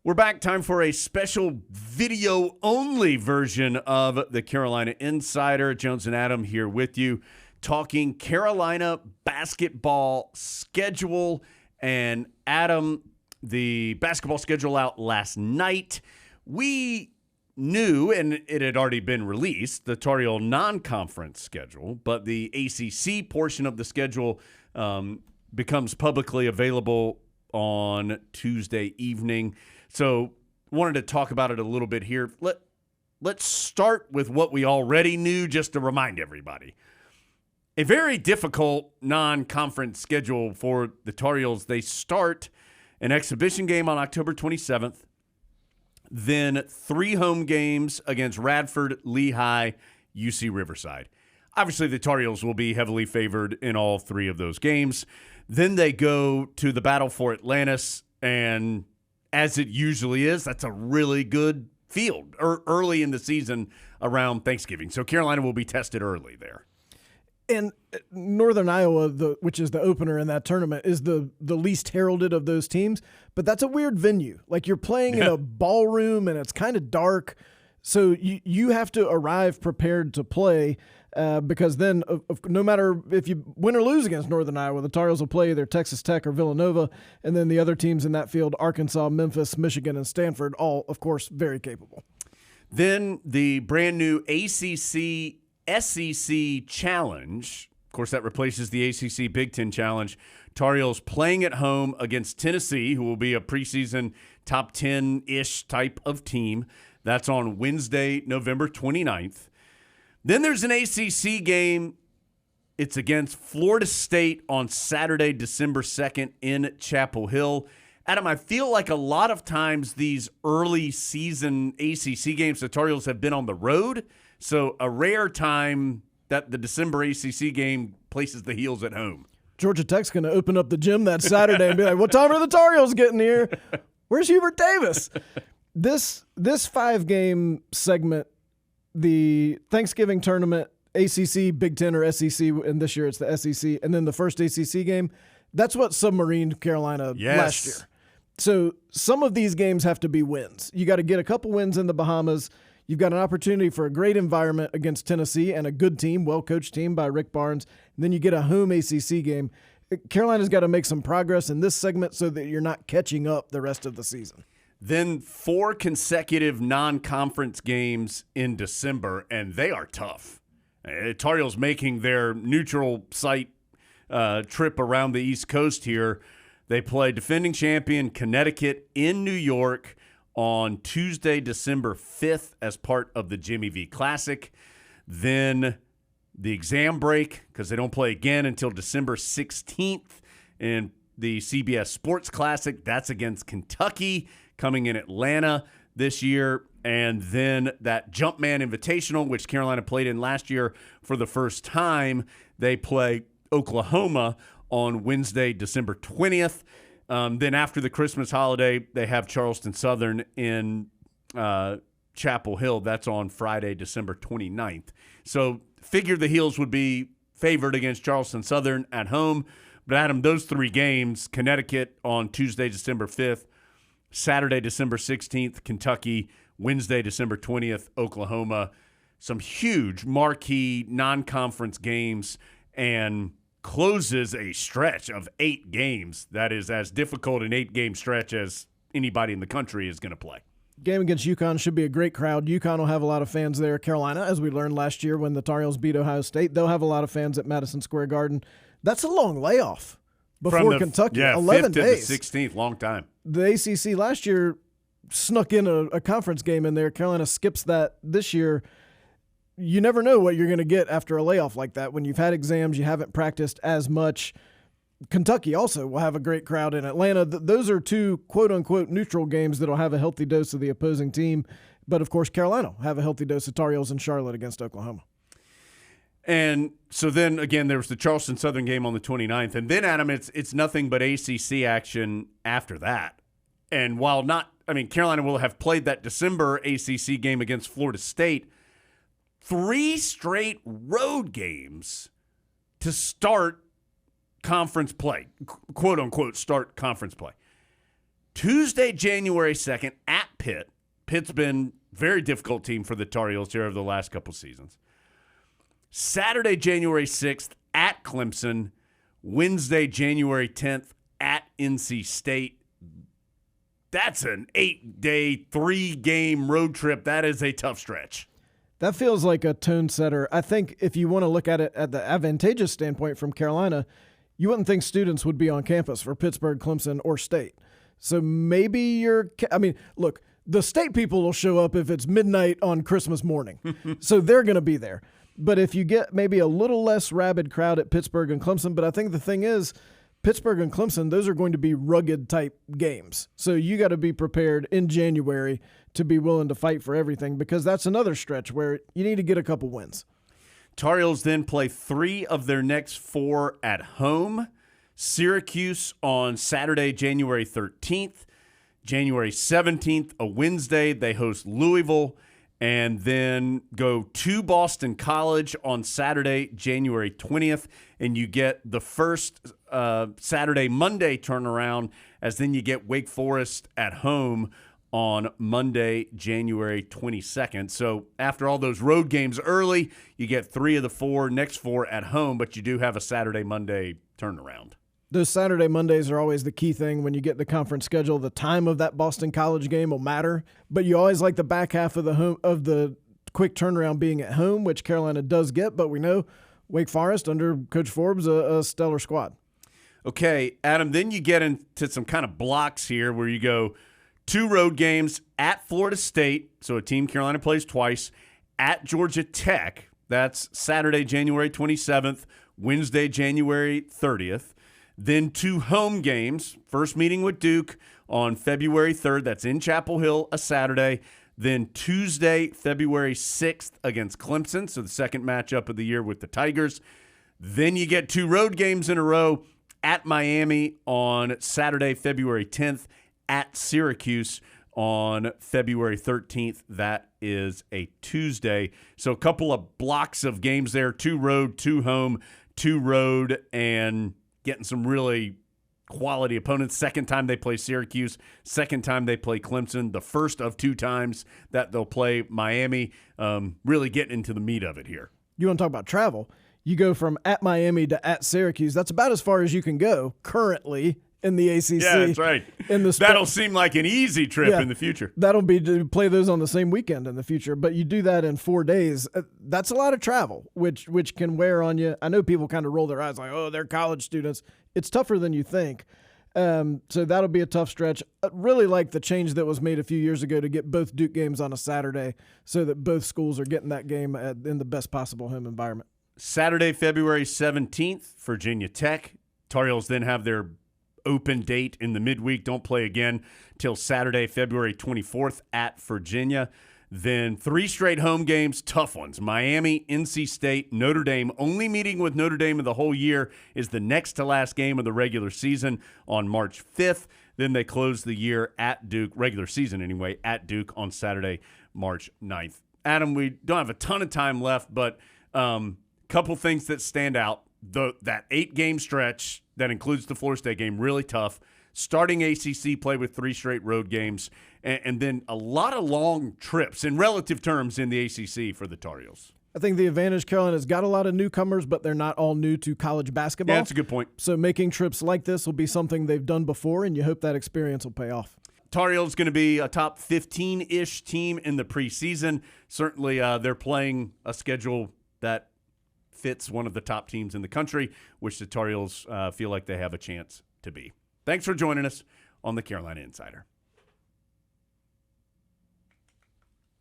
We're back. Time for a special video-only version of the Carolina Insider. Jones and Adam here with you, talking Carolina basketball schedule. And Adam, the basketball schedule out last night. We knew, and it had already been released, the Tar Heel non-conference schedule, but the ACC portion of the schedule becomes publicly available on Tuesday evening. So wanted to talk about it a little bit here. Let's start with what we already knew, just to remind everybody. A very difficult non-conference schedule for the Tar Heels. They start an exhibition game on October 27th, then 3 home games against Radford, Lehigh, UC Riverside. Obviously, the Tar Heels will be heavily favored in all 3 of those games. Then they go to the Battle for Atlantis, and as it usually is, that's a really good field early in the season around Thanksgiving. So Carolina will be tested early there. And Northern Iowa, which is the opener in that tournament, is the least heralded of those teams. But that's a weird venue. Like, you're playing in a ballroom, and it's kind of dark. So you have to arrive prepared to play because then no matter if you win or lose against Northern Iowa, the Tar Heels will play either Texas Tech or Villanova, and then the other teams in that field, Arkansas, Memphis, Michigan, and Stanford, all, of course, very capable. Then the brand new ACC SEC Challenge. Of course, that replaces the ACC Big Ten Challenge. Tar Heels playing at home against Tennessee, who will be a preseason top 10-ish type of team. That's on Wednesday, November 29th. Then there's an ACC game. It's against Florida State on Saturday, December 2nd in Chapel Hill. Adam, I feel like a lot of times these early season ACC games, the Tar Heels have been on the road. So a rare time that the December ACC game places the Heels at home. Georgia Tech's going to open up the gym that Saturday and be like, what time are the Tar Heels getting here? Where's Hubert Davis? This 5-game segment, the Thanksgiving tournament, ACC, Big Ten, or SEC, and this year it's the SEC, and then the first ACC game, that's what submarined Carolina last year. So some of these games have to be wins. You got to get a couple wins in the Bahamas. You've got an opportunity for a great environment against Tennessee and a good team, well-coached team by Rick Barnes. And then you get a home ACC game. Carolina's got to make some progress in this segment so that you're not catching up the rest of the season. Then 4 consecutive non-conference games in December, and they are tough. Tar Heels making their neutral site trip around the East Coast here. They play defending champion Connecticut in New York on Tuesday, December 5th as part of the Jimmy V Classic. Then the exam break, because they don't play again until December 16th in the CBS Sports Classic. That's against Kentucky, coming in Atlanta this year. And then that Jumpman Invitational, which Carolina played in last year for the first time, they play Oklahoma on Wednesday, December 20th. Then after the Christmas holiday, they have Charleston Southern in Chapel Hill. That's on Friday, December 29th. So figure the Heels would be favored against Charleston Southern at home. But, Adam, those 3 games, Connecticut on Tuesday, December 5th, Saturday, December 16th, Kentucky, Wednesday, December 20th, Oklahoma. Some huge marquee non-conference games, and closes a stretch of 8 games that is as difficult an 8-game stretch as anybody in the country is going to play. Game against UConn should be a great crowd. UConn will have a lot of fans there. Carolina, as we learned last year when the Tar Heels beat Ohio State, they'll have a lot of fans at Madison Square Garden. That's a long layoff before Kentucky. 11 days. 5th to the 16th, long time. The ACC last year snuck in a conference game in there. Carolina skips that this year. You never know what you're going to get after a layoff like that. When you've had exams, you haven't practiced as much. Kentucky also will have a great crowd in Atlanta. Those are 2 quote-unquote neutral games that will have a healthy dose of the opposing team. But, of course, Carolina will have a healthy dose of Tar Heels in Charlotte against Oklahoma. And so then, again, there was the Charleston Southern game on the 29th. And then, Adam, it's nothing but ACC action after that. And while not – I mean, Carolina will have played that December ACC game against Florida State. 3 straight road games to start conference play, quote-unquote start conference play. Tuesday, January 2nd at Pitt. Pitt's been a very difficult team for the Tar Heels here over the last couple seasons. Saturday, January 6th at Clemson. Wednesday, January 10th at NC State. That's an 8-day, 3-game road trip. That is a tough stretch. That feels like a tone setter. I think if you want to look at it at the advantageous standpoint from Carolina, you wouldn't think students would be on campus for Pittsburgh, Clemson, or State. So maybe look, the State people will show up if it's midnight on Christmas morning. So they're going to be there. But if you get maybe a little less rabid crowd at Pittsburgh and Clemson, but I think the thing is, Pittsburgh and Clemson, those are going to be rugged type games. So you got to be prepared in January to be willing to fight for everything, because that's another stretch where you need to get a couple wins. Tar Heels then play 3 of their next 4 at home. Syracuse on Saturday, January 13th. January 17th, a Wednesday, they host Louisville, and then go to Boston College on Saturday, January 20th, and you get the first Monday turnaround, as then you get Wake Forest at home on Monday, January 22nd. So after all those road games early, you get 3 of the next 4 at home, but you do have a Saturday, Monday turnaround. Those Saturday, Mondays are always the key thing when you get the conference schedule. The time of that Boston College game will matter, but you always like the back half of the quick turnaround being at home, which Carolina does get, but we know Wake Forest under Coach Forbes, a stellar squad. Okay, Adam, then you get into some kind of blocks here where you go 2 road games at Florida State, so a team Carolina plays twice, at Georgia Tech. That's Saturday, January 27th, Wednesday, January 30th. Then 2 home games, first meeting with Duke on February 3rd. That's in Chapel Hill, a Saturday. Then Tuesday, February 6th against Clemson, so the second matchup of the year with the Tigers. Then you get 2 road games in a row at Miami on Saturday, February 10th, at Syracuse on February 13th. That is a Tuesday. So a couple of blocks of games there, 2 road, 2 home, 2 road, and getting some really quality opponents. Second time they play Syracuse, second time they play Clemson, the first of 2 times that they'll play Miami. Really getting into the meat of it here. You want to talk about travel? You go from at Miami to at Syracuse. That's about as far as you can go currently in the ACC. Yeah, that's right. That'll seem like an easy trip in the future. That'll be to play those on the same weekend in the future, but you do that in 4 days. That's a lot of travel, which can wear on you. I know people kind of roll their eyes like, oh, they're college students. It's tougher than you think. So that'll be a tough stretch. I really like the change that was made a few years ago to get both Duke games on a Saturday so that both schools are getting that game in the best possible home environment. Saturday, February 17th, Virginia Tech. Tar Heels then have their open date in the midweek. Don't play again till Saturday, February 24th at Virginia. Then 3 straight home games, tough ones. Miami, NC State, Notre Dame. Only meeting with Notre Dame of the whole year is the next to last game of the regular season on March 5th. Then they close the year at Duke, regular season anyway, at Duke on Saturday, March 9th. Adam, we don't have a ton of time left, but couple things that stand out. That 8-game stretch that includes the Florida State game, really tough. Starting ACC play with 3 straight road games, and then a lot of long trips in relative terms in the ACC for the Tar Heels. I think the advantage, Carolina's got a lot of newcomers, but they're not all new to college basketball. Yeah, that's a good point. So making trips like this will be something they've done before, and you hope that experience will pay off. Tar Heels going to be a top 15-ish team in the preseason. Certainly they're playing a schedule that fits one of the top teams in the country, which the Tar Heels feel like they have a chance to be. Thanks for joining us on the Carolina Insider.